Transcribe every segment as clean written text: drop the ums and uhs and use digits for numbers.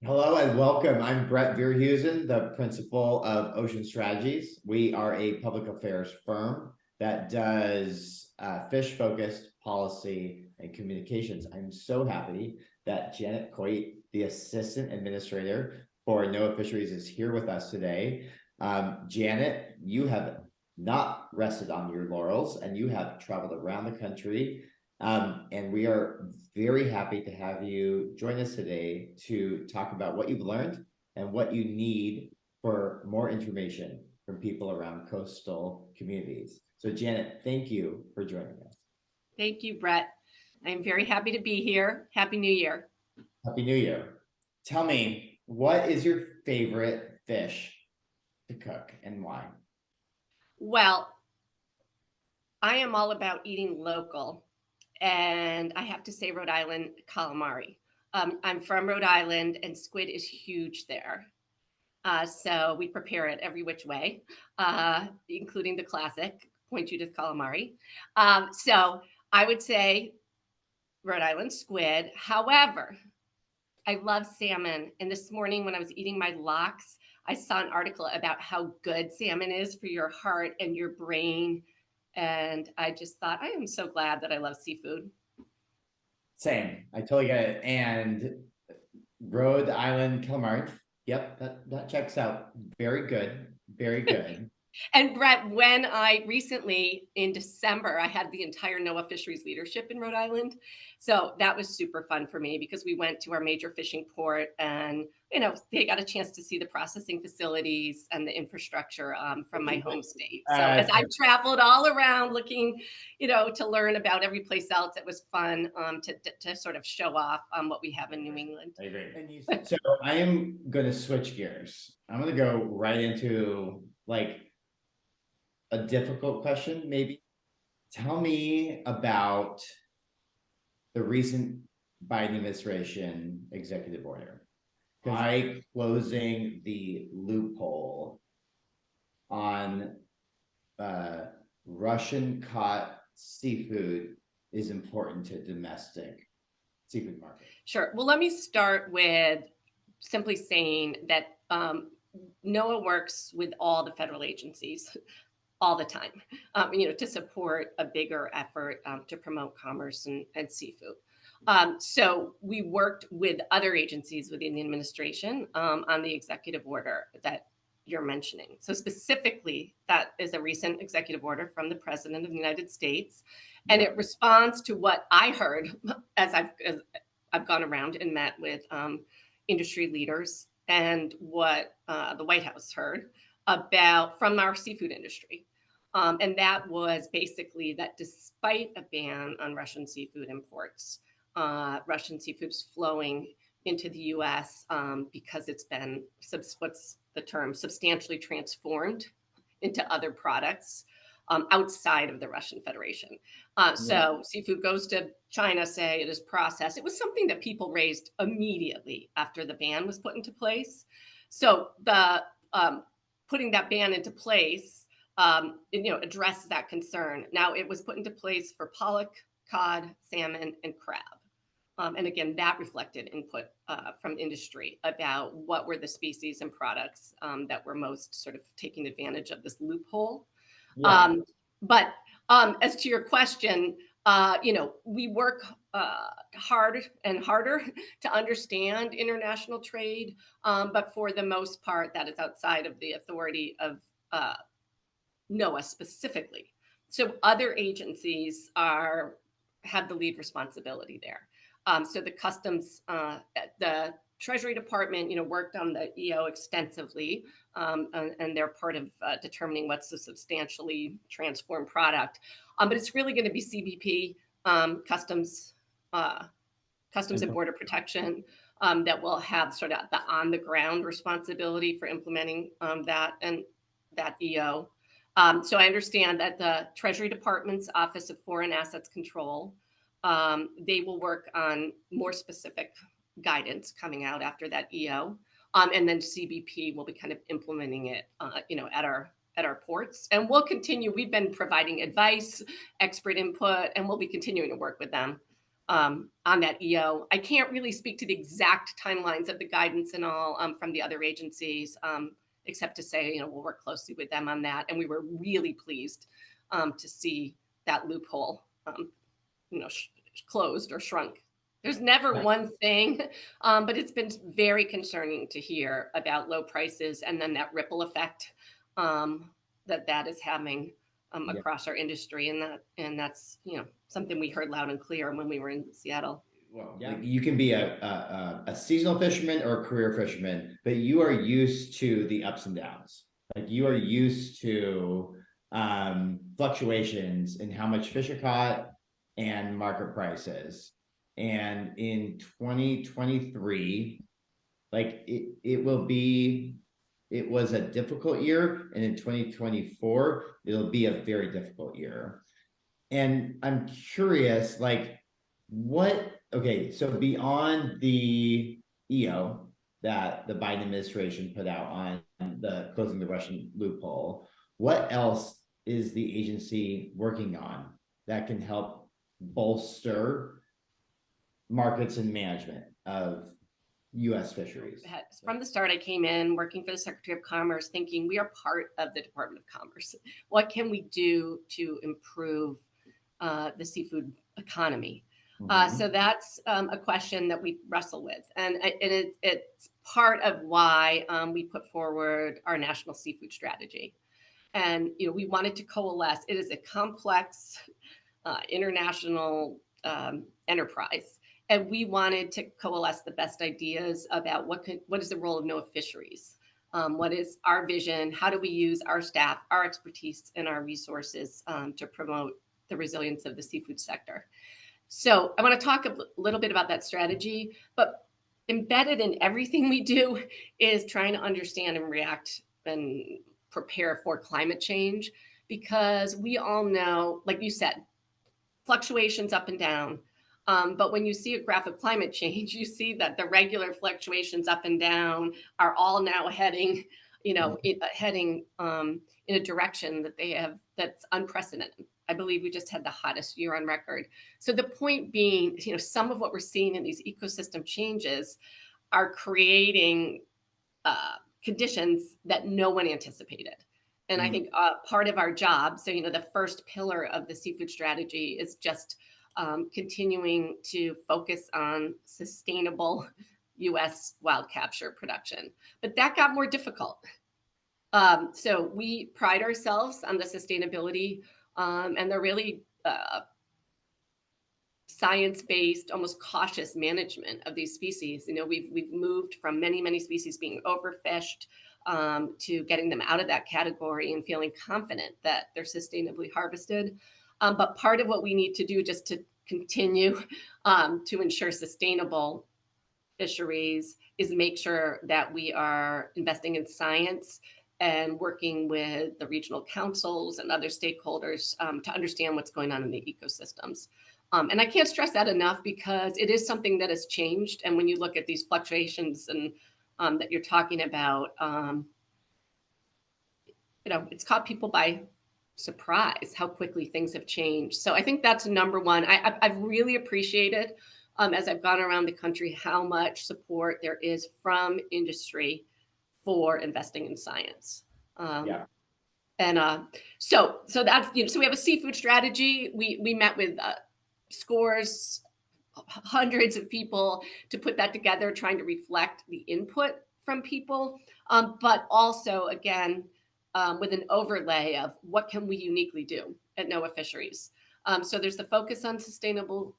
Hello and welcome. I'm Brett Veerhusen, the principal of Ocean Strategies. We are a public affairs firm that does fish-focused policy and communications. I'm so happy that Janet Coit, the assistant administrator for NOAA Fisheries, is here with us today. Janet, you have not rested on your laurels and you have traveled around the country, and we are very happy to have you join us today to talk about what you've learned and what you need for more information from people around coastal communities. So Janet, thank you for joining us. Thank you, Brett. I'm very happy to be here. Happy New Year. Happy New Year. Tell me, what is your favorite fish to cook and why? Well, I am all about eating local, and I have to say Rhode Island calamari. I'm from Rhode Island, and squid is huge there. So we prepare it every which way, including the classic Point Judith calamari. So I would say Rhode Island squid. However, I love salmon. And this morning when I was eating my lox, I saw an article about how good salmon is for your heart and your brain. And I just thought, I am so glad that I love seafood. Same. I totally get it. And Rhode Island calamari. Yep, that checks out. Very good. Very good. And Brett, when I recently in December, I had the entire NOAA fisheries leadership in Rhode Island. So that was super fun for me because we went to our major fishing port and, they got a chance to see the processing facilities and the infrastructure from my home state. So as I traveled all around looking, to learn about every place else, it was fun to sort of show off what we have in New England. I agree. So I am going to switch gears. I'm going to go right into like a difficult question, maybe. Tell me about the recent Biden administration executive order by closing the loophole on Russian caught seafood is important to domestic seafood market. Sure. Well, let me start with simply saying that NOAA works with all the federal agencies all the time, to support a bigger effort to promote commerce and seafood. So we worked with other agencies within the administration on the executive order that you're mentioning. So specifically, that is a recent executive order from the President of the United States, and it responds to what I heard as I've gone around and met with industry leaders and what the White House heard about from our seafood industry. And that was basically that despite a ban on Russian seafood imports, Russian seafood's flowing into the U.S. Because it's been, what's the term, substantially transformed into other products outside of the Russian Federation. So seafood goes to China, say it is processed. It was something that people raised immediately after the ban was put into place. So the putting that ban into place, addresses that concern. Now it was put into place for pollock, cod, salmon, and crab. And again, that reflected input from industry about what were the species and products that were most sort of taking advantage of this loophole. Yeah. But as to your question, we work hard and harder to understand international trade, but for the most part, that is outside of the authority of NOAA specifically. So other agencies have the lead responsibility there. So the Customs, the Treasury Department, worked on the EO extensively, and they're part of determining what's a substantially transformed product. But it's really going to be CBP, Customs and Border Protection, that will have sort of the on-the-ground responsibility for implementing that EO. So I understand that the Treasury Department's Office of Foreign Assets Control, they will work on more specific guidance coming out after that EO. And then CBP will be kind of implementing it, at our ports. And we'll continue. We've been providing advice, expert input, and we'll be continuing to work with them on that EO. I can't really speak to the exact timelines of the guidance and all from the other agencies, except to say, we'll work closely with them on that. And we were really pleased to see that loophole, closed or shrunk. There's never Right. one thing, but it's been very concerning to hear about low prices and then that ripple effect that is having Yeah. across our industry, and that's something we heard loud and clear when we were in Seattle. Well, yeah, like you can be a seasonal fisherman or a career fisherman, but you are used to the ups and downs. Like you are used to fluctuations in how much fish are caught and market prices. And in 2023, like it was a difficult year, and in 2024, it'll be a very difficult year. And I'm curious, like, okay, so beyond the EO that the Biden administration put out on the closing the Russian loophole, what else is the agency working on that can help bolster markets and management of U.S. fisheries? From the start, I came in working for the Secretary of Commerce thinking we are part of the Department of Commerce. What can we do to improve the seafood economy? So that's a question that we wrestle with. And it's part of why we put forward our national seafood strategy. And we wanted to coalesce. It is a complex international enterprise. And we wanted to coalesce the best ideas about what is the role of NOAA fisheries? What is our vision? How do we use our staff, our expertise, and our resources to promote the resilience of the seafood sector? So I want to talk a little bit about that strategy, but embedded in everything we do is trying to understand and react and prepare for climate change, because we all know, like you said, fluctuations up and down. But when you see a graph of climate change, you see that the regular fluctuations up and down are all now heading, heading in a direction that's unprecedented. I believe we just had the hottest year on record. So the point being, some of what we're seeing in these ecosystem changes are creating conditions that no one anticipated. And I think part of our job, so the first pillar of the seafood strategy is just continuing to focus on sustainable U.S. wild capture production. But that got more difficult. So we pride ourselves on the sustainability and the really science-based, almost cautious management of these species. We've moved from many species being overfished to getting them out of that category and feeling confident that they're sustainably harvested. But part of what we need to do just to continue to ensure sustainable fisheries is make sure that we are investing in science and working with the regional councils and other stakeholders to understand what's going on in the ecosystems. And I can't stress that enough, because it is something that has changed. And when you look at these fluctuations and that you're talking about, it's caught people by surprise how quickly things have changed. So I think that's number one. I've really appreciated as I've gone around the country how much support there is from industry for investing in science. And so that's so we have a seafood strategy. We met with scores, hundreds of people to put that together, trying to reflect the input from people, but also again with an overlay of what can we uniquely do at NOAA Fisheries. So there's the focus on sustainable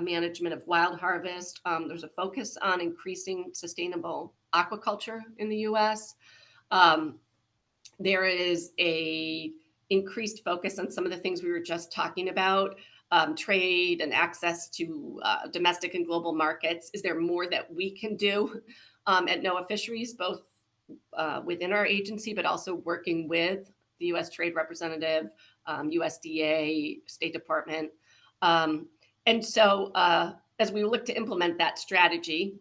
management of wild harvest. There's a focus on increasing sustainable aquaculture in the U.S. There is a increased focus on some of the things we were just talking about, trade and access to domestic and global markets. Is there more that we can do at NOAA Fisheries, both within our agency, but also working with the U.S. Trade Representative, USDA, State Department? And so as we look to implement that strategy,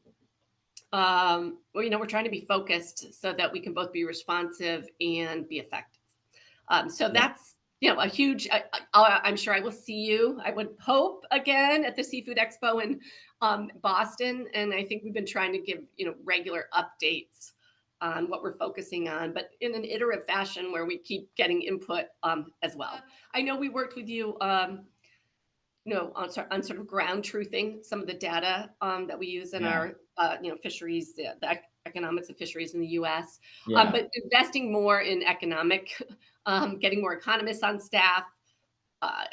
we're trying to be focused so that we can both be responsive and be effective. So that's a huge, I'm sure I will see you, I would hope, again at the Seafood Expo in Boston. And I think we've been trying to give, regular updates on what we're focusing on, but in an iterative fashion where we keep getting input as well. I know we worked with you, on sort of ground truthing some of the data that we use in Yeah, our, fisheries, the economics of fisheries in the U.S. yeah. But investing more in economic, getting more economists on staff,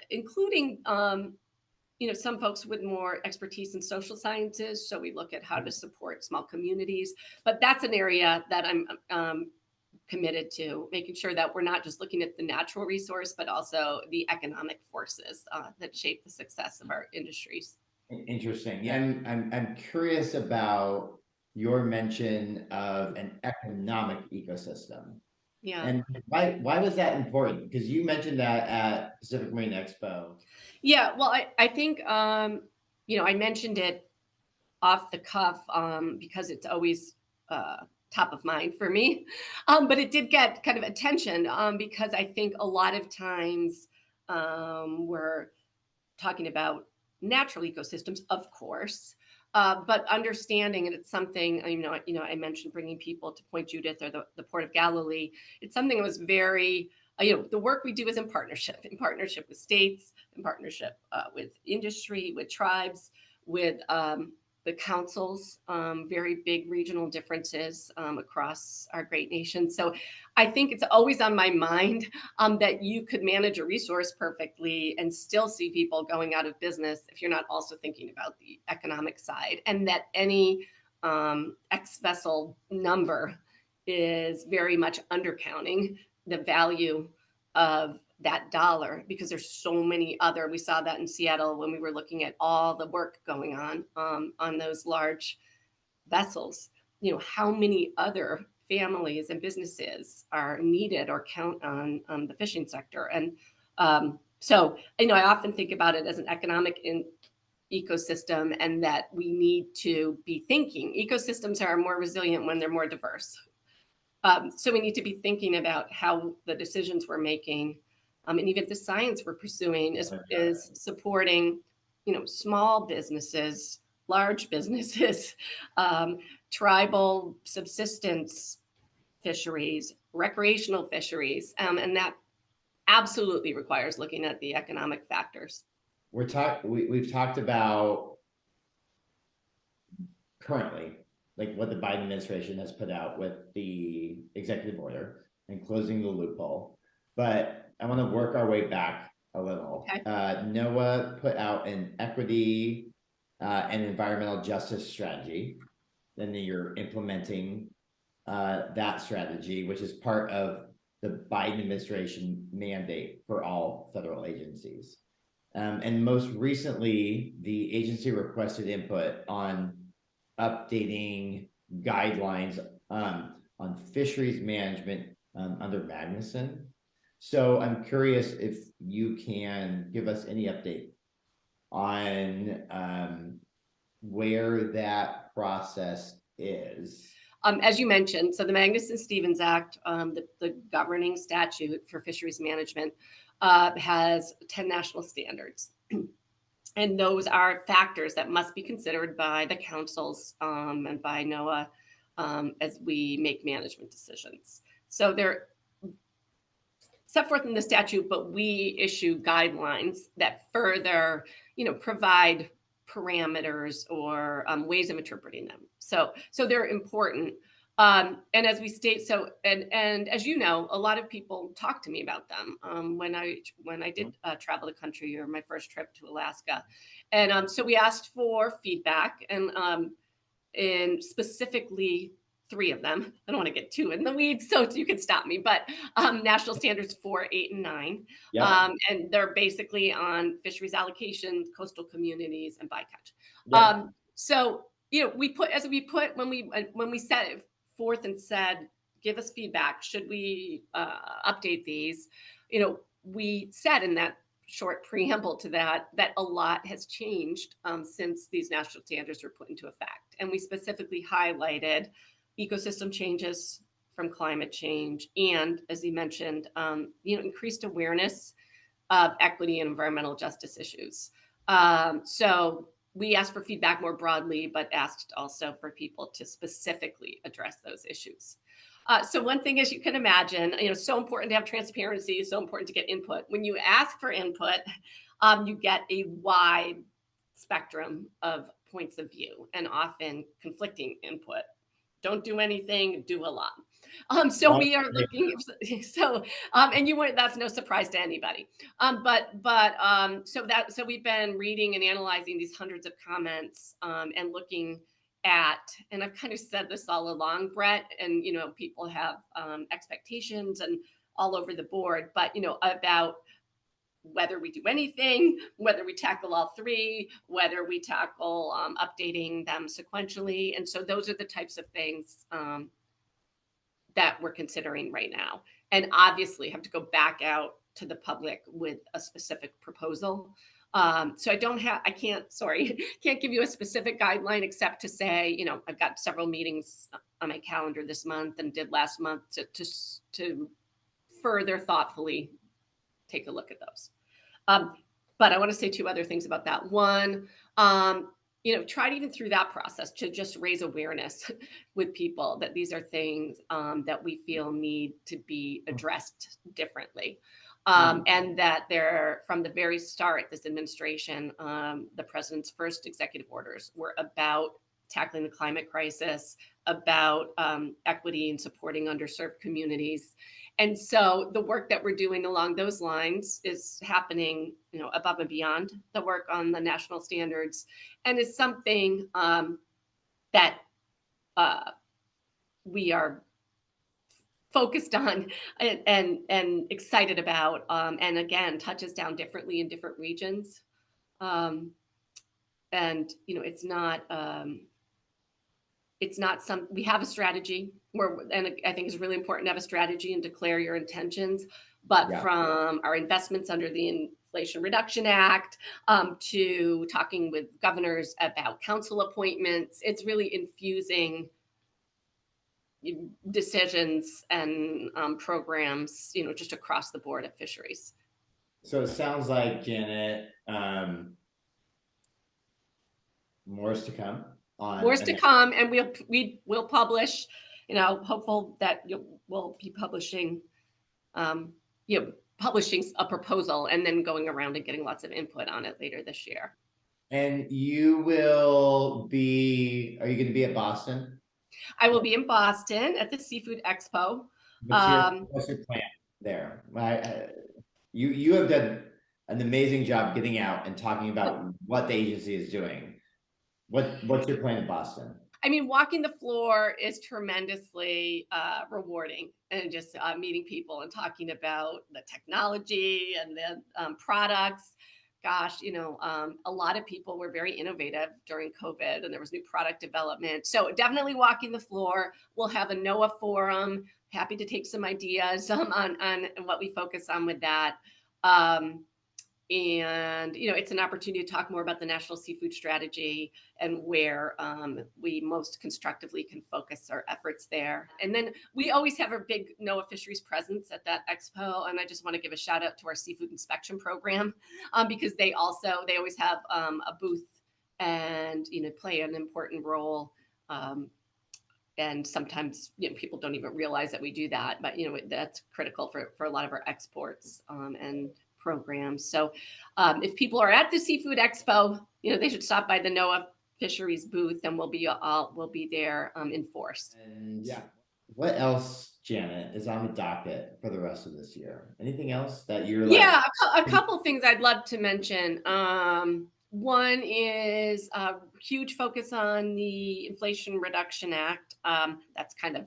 including some folks with more expertise in social sciences. So we look at how to support small communities. But that's an area that I'm committed to making sure that we're not just looking at the natural resource, but also the economic forces that shape the success of our industries. Interesting. Yeah, I'm curious about your mention of an economic ecosystem. Yeah. And why was that important? Because you mentioned that at Pacific Marine Expo. Yeah. Well, I think, I mentioned it off the cuff because it's always top of mind for me. But it did get kind of attention because I think a lot of times we're talking about natural ecosystems, of course, but understanding, and it's something, I mentioned bringing people to Point Judith or the Port of Galilee. It's something that was very, the work we do is in partnership with states, in partnership with industry, with tribes, with the councils, very big regional differences across our great nation. So I think it's always on my mind that you could manage a resource perfectly and still see people going out of business if you're not also thinking about the economic side, and that any X vessel number is very much undercounting the value of that dollar, because there's so many other, we saw that in Seattle when we were looking at all the work going on those large vessels, how many other families and businesses are needed or count on the fishing sector. And so, I often think about it as an economic ecosystem, and that we need to be thinking ecosystems are more resilient when they're more diverse. So we need to be thinking about how the decisions we're making, and even the science we're pursuing is supporting, small businesses, large businesses, tribal subsistence fisheries, recreational fisheries, and that absolutely requires looking at the economic factors. We've talked about currently, like what the Biden administration has put out with the executive order and closing the loophole. But I want to work our way back a little. Okay. NOAA put out an equity and environmental justice strategy. Then you're implementing that strategy, which is part of the Biden administration mandate for all federal agencies. And most recently, the agency requested input on updating guidelines on fisheries management under Magnuson. So I'm curious if you can give us any update on where that process is. As you mentioned, so the Magnuson-Stevens Act, the governing statute for fisheries management, has 10 national standards. And those are factors that must be considered by the councils and by NOAA as we make management decisions. So they're set forth in the statute, but we issue guidelines that further, provide parameters or ways of interpreting them. So they're important. And as we state, and as you know, a lot of people talk to me about them when I did travel the country, or my first trip to Alaska, and so we asked for feedback, and specifically three of them. I don't want to get too in the weeds, so you can stop me. But national standards 4, 8, and 9, Yep. and they're basically on fisheries allocation, coastal communities, and bycatch. Yep. So we put when we set it forth and said, give us feedback, should we update these? We said in that short preamble to that a lot has changed since these national standards were put into effect, and we specifically highlighted ecosystem changes from climate change, and as you mentioned, increased awareness of equity and environmental justice issues. So we asked for feedback more broadly, but asked also for people to specifically address those issues. So one thing, as you can imagine, so important to have transparency, so important to get input. When you ask for input, you get a wide spectrum of points of view and often conflicting input. Don't do anything, do a lot. So we are looking. And that's no surprise to anybody. So we've been reading and analyzing these hundreds of comments and looking at, and I've kind of said this all along, Brett, and people have expectations and all over the board, but about whether we do anything, whether we tackle all three, whether we tackle updating them sequentially. And so those are the types of things that we're considering right now. And obviously have to go back out to the public with a specific proposal. So I can't give you a specific guideline except to say, I've got several meetings on my calendar this month and did last month to further thoughtfully take a look at those. But I want to say two other things about that. One, try to even through that process to just raise awareness with people that these are things that we feel need to be addressed differently. And that they're, from the very start, this administration, the president's first executive orders were about tackling the climate crisis, about equity and supporting underserved communities. And so the work that we're doing along those lines is happening, above and beyond the work on the national standards, and is something that we are focused on and excited about, and again, touches down differently in different regions. And it's not we have a strategy and I think it's really important to have a strategy and declare your intentions. But from our investments under the Inflation Reduction Act to talking with governors about council appointments, it's really infusing decisions and programs, just across the board at fisheries. So it sounds like, Janet, more is to come. More is to come, and we'll publish. Hopeful that we'll be publishing, publishing a proposal and then going around and getting lots of input on it later this year. And you will be? Are you going to be at Boston? I will be in Boston at the Seafood Expo. What's your plan there? You have done an amazing job getting out and talking about what the agency is doing. What's your plan in Boston? I mean, walking the floor is tremendously rewarding, and just meeting people and talking about the technology and the products. Gosh, a lot of people were very innovative during COVID, and there was new product development. So definitely walking the floor. We'll have a NOAA forum. Happy to take some ideas on what we focus on with that. And it's an opportunity to talk more about the national seafood strategy and where we most constructively can focus our efforts there. And then we always have a big NOAA fisheries presence at that expo, and I just want to give a shout out to our seafood inspection program because they always have a booth and play an important role. And sometimes people don't even realize that we do that, but that's critical for a lot of our exports and programs. So if people are at the Seafood Expo, they should stop by the NOAA Fisheries booth, and we'll be there in force. And what else, Janet, is on the docket for the rest of this year? Anything else that you're like? Yeah, a couple things I'd love to mention. One is a huge focus on the Inflation Reduction Act. That's kind of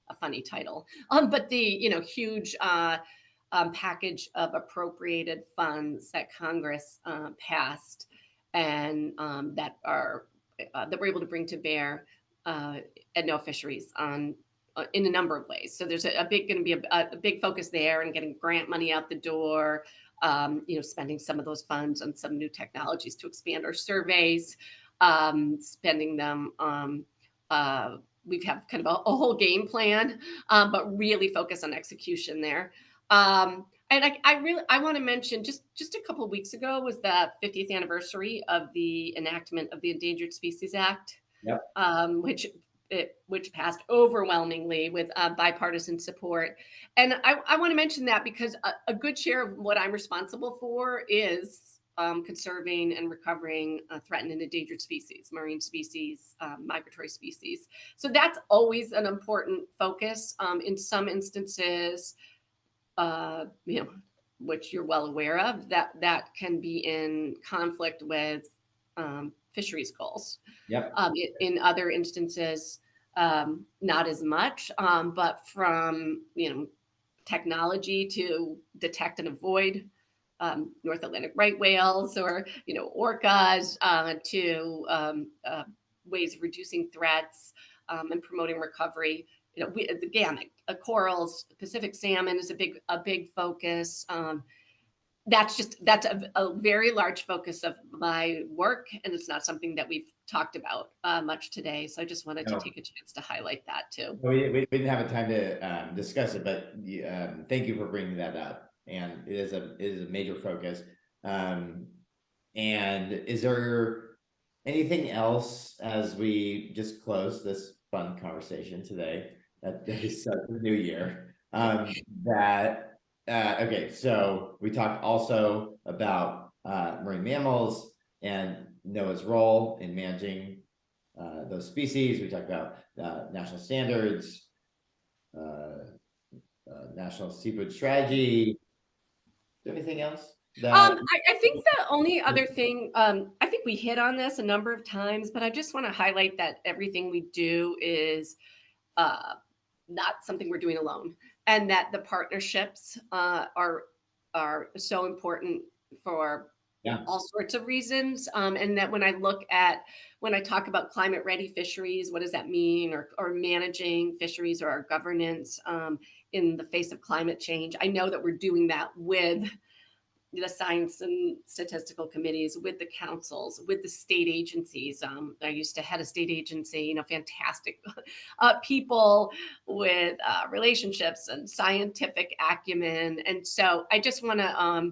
a funny title, but the huge package of appropriated funds that Congress passed, and that we're able to bring to bear at NOAA Fisheries on in a number of ways. So there's going to be a big focus there, and getting grant money out the door. Spending some of those funds on some new technologies to expand our surveys, spending them. We have kind of a whole game plan, but really focus on execution there. I And I want to mention just a couple of weeks ago was the 50th anniversary of the enactment of the Endangered Species Act, Yep. Which passed overwhelmingly with bipartisan support. And I want to mention that because a good share of what I'm responsible for is conserving and recovering threatened and endangered species, marine species, migratory species. So that's always an important focus. In some instances, which you're well aware of, that can be in conflict with fisheries goals. Yep. In other instances, not as much, but from technology to detect and avoid North Atlantic right whales or orcas to ways of reducing threats and promoting recovery. The gamut, corals, Pacific salmon is a big focus. That's a very large focus of my work, and it's not something that we've talked about much today. So I just wanted to No, take a chance to highlight that too. we didn't have a time to discuss it, but thank you for bringing that up. And it is a major focus. Um, and is there anything else as we just close this fun conversation today that is such a new year? That okay, so we talked also about marine mammals and NOAA's role in managing those species. We talked about national standards, uh, national seafood strategy. Is there anything else that I think the only other thing, I think we hit on this a number of times, but I just want to highlight that everything we do is uh, not something we're doing alone, and that the partnerships are so important for yeah, all sorts of reasons. And that when I talk about climate ready fisheries, what does that mean, or managing fisheries or our governance in the face of climate change? I know that we're doing that with the science and statistical committees, with the councils, with the state agencies. I used to head a state agency, fantastic people with relationships and scientific acumen. And so I just want to,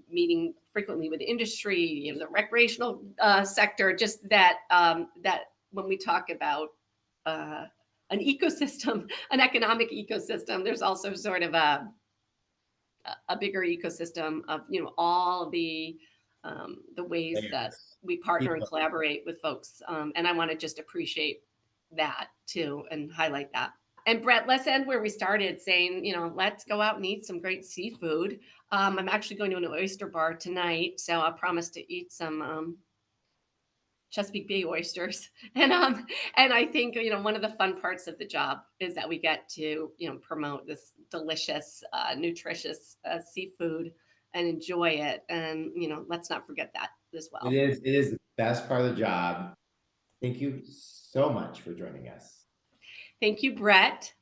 meeting frequently with industry, the recreational sector, just that when we talk about an ecosystem, an economic ecosystem, there's also sort of a bigger ecosystem of all the ways that layers. we partner and People. collaborate with folks, and I want to just appreciate that too and highlight that. And Brett, let's end where we started, saying let's go out and eat some great seafood. I'm actually going to an oyster bar tonight, so I promise to eat some Chesapeake Bay oysters. And I think one of the fun parts of the job is that we get to promote this delicious, nutritious seafood and enjoy it. And let's not forget that as well. It is the best part of the job. Thank you so much for joining us. Thank you, Brett.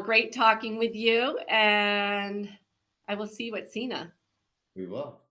Great talking with you, and I will see you at Cena. We will.